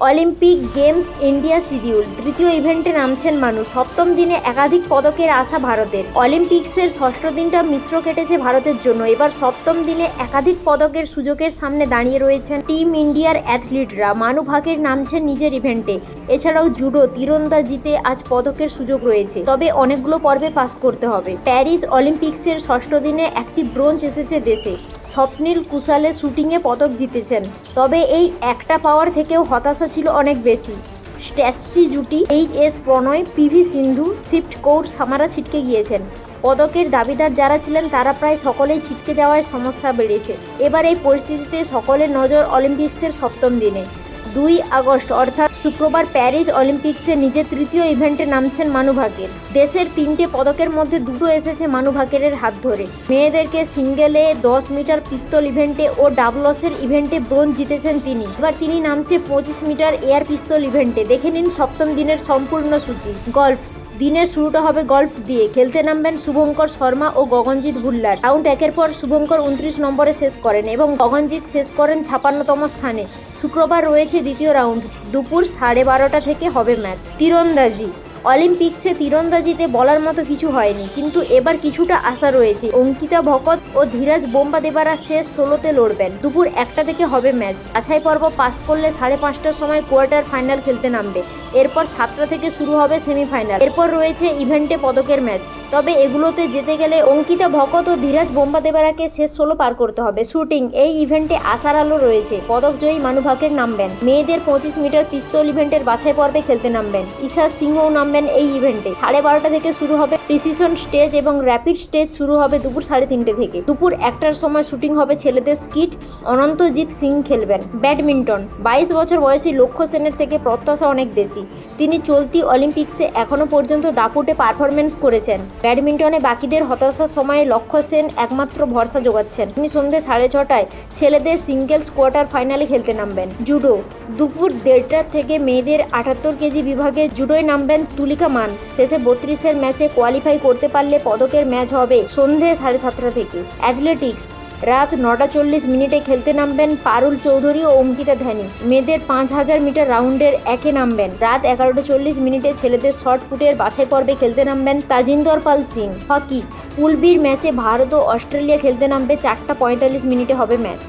Olympic games India schedule. তৃতীয় ইভেন্টে নামছেন মানু। সপ্তম দিনে একাধিক পদকের আশা ভারতের। অলিম্পিক্সের ষষ্ঠ দিনটা মিশ্র কেটেছে ভারতের জন্য। এবার সপ্তম দিনে একাধিক পদকের সুযোগের সামনে দাঁড়িয়ে রয়েছেন টিম ইন্ডিয়ার অ্যাথলিটরা। মানু ভাকের নামছেন নিজের ইভেন্টে। এছাড়াও জুডো, তীরন্দাজিতে আজ পদকের সুযোগ রয়েছে, তবে অনেকগুলো পর্বে পাস করতে হবে। প্যারিস অলিম্পিক্সের ষষ্ঠ দিনে একটি ব্রোঞ্জ এসেছে দেশে। স্বপ্নিল কুশালে শুটিংয়ে পদক জিতেছেন, তবে এই একটা পাওয়ার থেকেও হতাশা ছিল অনেক বেশি। স্ট্যাচি জুটি এইচ.এস. প্রণয়, পি.ভি. সিন্ধু, শিফট কৌর সামারা ছিটকে গিয়েছেন। পদকের দাবিদার যারা ছিলেন তারা প্রায় সকলেই ছিটকে যাওয়ার সমস্যা বেড়েছে। এবার এই পরিস্থিতিতে সকলের নজর অলিম্পিক্সের সপ্তম দিনে। 2 আগস্ট অর্থাৎ শুক্রবার প্যারিস অলিম্পিক্সে নিজের তৃতীয় ইভেন্টে নামছেন মানু ভাকের। দেশের 3টে পদকের মধ্যে 2টো এসেছে মানু ভাকেরের হাত ধরে। মেয়েদেরকে সিঙ্গেলে 10 মিটার পিস্তল ইভেন্টে ও ডাবলসের ইভেন্টে ব্রোঞ্জ জিতেছেন তিনি। এবার তিনি নামছে 25 মিটার এয়ার পিস্তল ইভেন্টে। দেখে নিন সপ্তম দিনের সম্পূর্ণ সূচি। গল্ফ। দিনের শুরুটা হবে গল্ফ দিয়ে। খেলতে নামবেন শুভঙ্কর শর্মা ও গগনজিৎ ভুল্লার। রাউন্ড একের পর শুভঙ্কর 29 নম্বরে শেষ করেন এবং গগনজিৎ শেষ করেন 56তম স্থানে। শুক্রবার রয়েছে দ্বিতীয় রাউন্ড। দুপুর 12:30 থেকে হবে ম্যাচ। তীরন্দাজি। অলিম্পিক্সে তীরন্দাজিতে বলার মতো কিছু হয়নি, কিন্তু এবার কিছুটা আশা রয়েছে। অঙ্কিতা ভকত ও ধীরাজ বোম্বাদেবারা শেষ 16তে লড়বেন। দুপুর 1টা থেকে হবে ম্যাচ। বাছাই পর্ব পাস করলে 5:30টার সময় কোয়ার্টার ফাইনাল খেলতে নামবে। এরপর 7টা থেকে শুরু হবে সেমিফাইনাল। এরপর রয়েছে ইভেন্টে পদকের ম্যাচ, তবে এগুলোতে যেতে গেলে অঙ্কিতা ভকত ও ধীরাজ বোম্বাদেবারাকে শেষ 16 পার করতে হবে। শুটিং। এই ইভেন্টে আশার আলো রয়েছে। পদকজয়ী মানু ভাকের নামবেন। মেয়েদের 25 মিটার পিস্তল ইভেন্টের বাছাই পর্বে খেলতে নামবেন। ঈশা সিংহও নামবেন এই ইভেন্টে। 12:30টা থেকে শুরু হবে প্রিসিশন স্টেজ এবং র্যাপিড স্টেজ শুরু হবে দুপুর 3:30 থেকে। দুপুর 1টার সময় শুটিং হবে ছেলেদের স্কিট। অনন্তজিৎ সিং খেলবেন। ব্যাডমিন্টন। 22 বছর বয়সী লক্ষ্য সেনের থেকে প্রত্যাশা অনেক বেশি। তিনি চলতি অলিম্পিক্সে এখনো পর্যন্ত দাপুটে পারফরমেন্স করেছেন। ব্যাডমিন্টনে বাকিদের হতাশার সময়ে লক্ষ্য সেন একমাত্র ভরসা যোগাচ্ছেন। তিনি সন্ধ্যে 6:30টায় ছেলেদের সিঙ্গেলস কোয়ার্টার ফাইনালে খেলতে নামবেন। জুডো। দুপুর 1:30 থেকে মেয়েদের 78 কেজি বিভাগে জুডোয় নামবেন তুলিকা মান। শেষে 32-এর ম্যাচে কোয়ালিফাই করতে পারলে পদকের ম্যাচ হবে সন্ধ্যে 7:30 থেকে। অ্যাথলেটিক্স। রাত 9:40 খেলতে নামবেন পারুল চৌধুরী ও অঙ্কিতা ধ্যানী। মেয়েদের 5000 মিটার রাউন্ডের একে নামবেন। রাত 11:40 ছেলেদের শর্ট পুটের বাছাই পর্বে খেলতে নামবেন তাজিন্দর পাল সিং। হকি। পুল বির ম্যাচে ভারত ও অস্ট্রেলিয়া খেলতে নামবে। 4:45 হবে ম্যাচ।